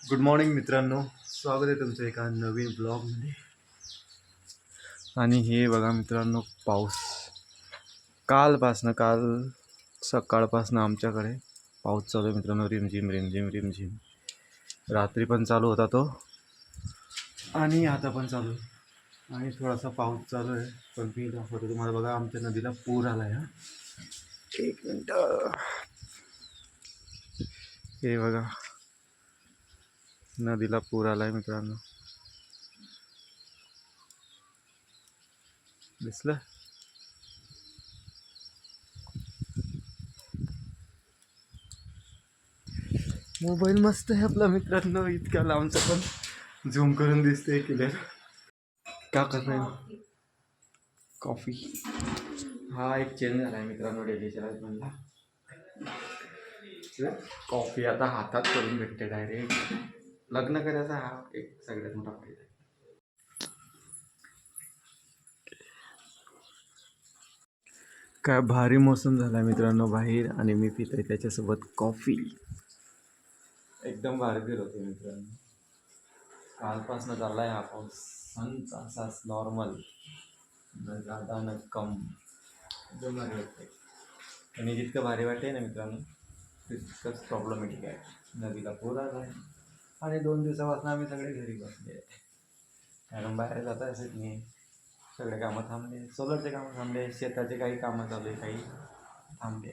Good morning मित्रांनो, स्वागत आहे तुमचं एका नवीन ब्लॉगमध्ये. आणि हे बघा मित्रांनो, पाऊस काल सकाळपासनं आमच्याकडे पाऊस चालू आहे मित्रांनो. रिमझिम रिमझिम रिमझिम. रात्री पण चालू होता तो आणि आता पण चालू आहे. आणि थोडासा पाऊस चालू आहे. पण मी दाखवतो तुम्हाला. बघा, आमच्या नदीला पूर आला आहे. एक मिनटं, हे बघा, नदीला पूर आलाय मित्रांनो. दिसलं? मोबाईल मस्त आहे आपला मित्रांनो. इतक्या लांबचा पण झूम करून दिसते क्लिअर. काय करणार? कॉफी. हा एक चेंज झाला आहे मित्रांनो डेलीच्या लाईफमधला. कॉफी आता हातात करून भेटते डायरेक्ट. लग्न करायचा हा एक सगळ्यात मोठा फायदा आहे. काय भारी मोसम झाला मित्रांनो बाहेर, आणि मी पितोय त्याच्यासोबत कॉफी. एकदम भारी फील होते मित्रांनो. कालपासनं चाललाय हा पाऊस संच असाच नॉर्मल, न जादा न कम. एकदम भारी वाटते. आणि जितकं भारी वाटते ना मित्रांनो, तितकंच प्रॉब्लेमॅटिक आहे. नदीला पूर आला आहे आणि 2 दिवसापासून आम्ही सगळे घरी बसले. कारण बाहेर जाता येत नाही. सगळे कामं थांबले. सोलरचे कामं थांबले, शेताचे काही कामं चालू आहे, काही थांबले.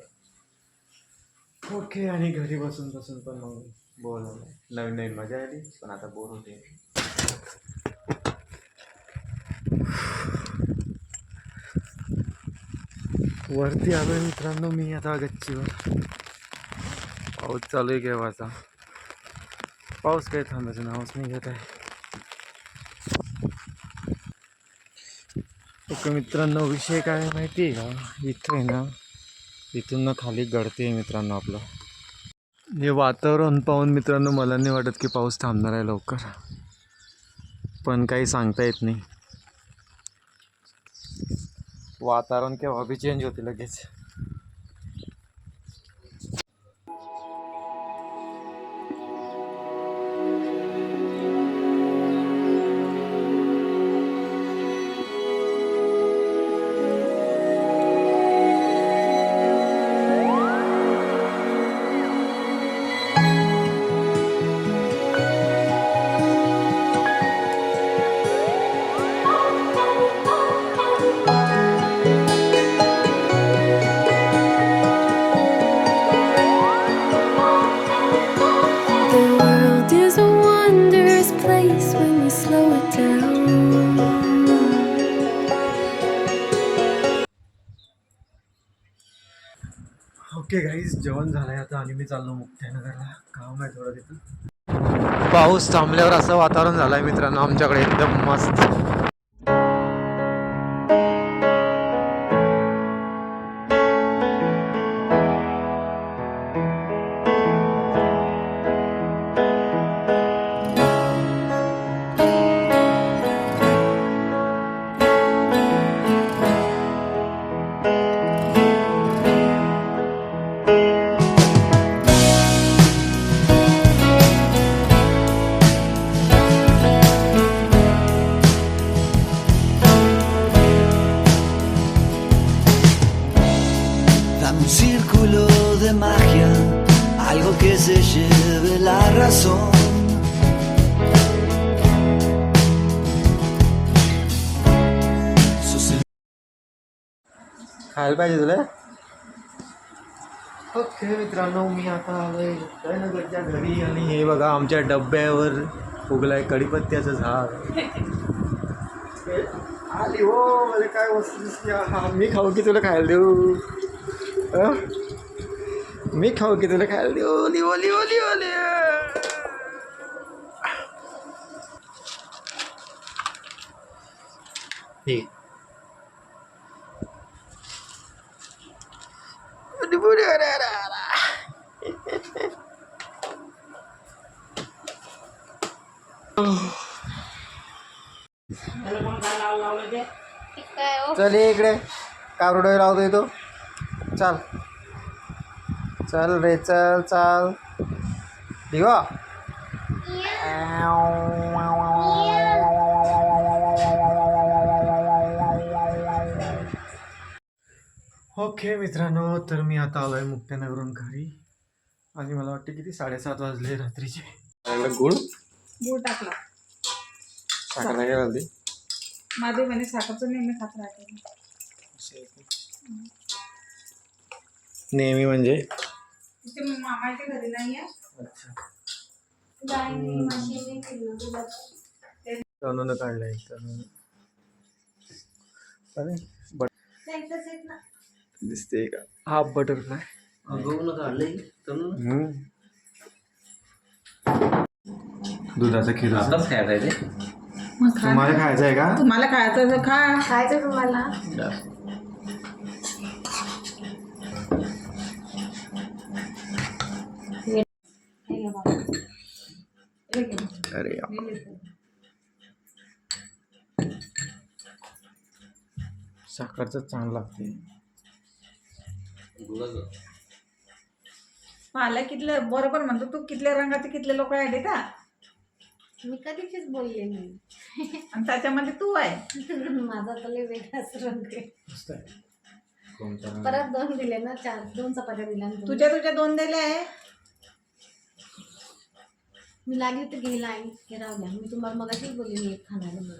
ओके. आणि घरी बसून बसून पण मग बोर झालं. नवीन नवीन मजा आली, पण आता बोर होते. वरती आलोय मित्रांनो मी आता गच्चीवर. पाऊस चालू आहे केव्हाचा. पाऊस काही थांबायचं नावच नाही घेत आहे. ओके मित्रांनो, विषय काय माहिती आहे का? इथं आहे ना, इथून ना खाली गळते मित्रांनो आपलं. हे वातावरण पाहून मित्रांनो मला नाही वाटत की पाऊस थांबणार आहे लवकर, पण काही सांगता येत नाही. वातावरण केव्हा बी चेंज होते लगेच. ओके गाईज, जेवण झालंय आता आणि मी चाललो मुक्ताईनगरला. काम आहे थोडं तिथं. पाऊस थांबल्यावर असं वातावरण झालंय मित्रांनो आमच्याकडे, एकदम मस्त. Un círculo de magia, algo que se lleve la razón. खायला पाहिजे तुला. ओके मित्रांनो, मी आता आलोय मुक्ताईनगरच्या घरी. आणि हे बघा, आमच्या डब्यावर उगलाय कढीपत्त्याचं झाड. आली हो, मला काय वस्तू दिसली. हा, मी खाऊ की तुला खायला देऊ? मी खाऊ की तुला खायला देऊ? ओली ओली ओली ओली. ठीक. चल इकडे, कारुडे लावतोय तो. चल चल रे, चल चाल. दिवा ओके मित्रांनो, तर मी आता आलोय मुक्त्यानगरहून घरी आणि मला वाटतं किती 7:30 वाजले रात्रीचे. गुळ गुळ टाकला. साखर नाही घालते. माझे म्हणे साखरचं नेहमी खात राहते. नेहमी म्हणजे तिथे मामाच्या घरी नाही आहे. अच्छा तनून काढलंय तनून. अरे दिसते का हाफ बटरफ्लाय. दुधाचा खीर आताच खायला आहे ते. मग खा. तुम्हाला खायचं आहे का? तुम्हाला खायचं तर खा. खायचं तुम्हाला. अरे यार. साखरचं चांगलं लागते. गुळाचं. मला कितले बरोबर म्हणतो तू. कितल्या रंगाचे कितले लोक आले का मी कधीचीच बोलले नाही. आणि त्याच्यामध्ये तू आहे. माझा तर लय वेगळाच रंग आहे. मस्त आहे. कोणता? परत 2 दिले ना, 2 चपात्या दिल्या ना तुम्ही. तुझ्या 2 दिले आहे. मी लागली होती घ्यायला आई हे राहू द्या. मी तुम्हाला मगाशीच बोलली मी एक खाणार म्हणून.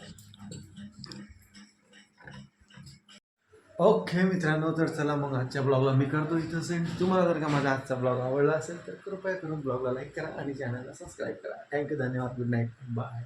ओके मित्रांनो, तर चला मग आजच्या ब्लॉगला मी करतो इथं सेंड. तुम्हाला जर का माझा आजचा ब्लॉग आवडला असेल तर कृपया करून ब्लॉगला लाईक करा आणि चॅनलला सबस्क्राईब करा. थँक्यू, धन्यवाद, गुड नाईट, बाय.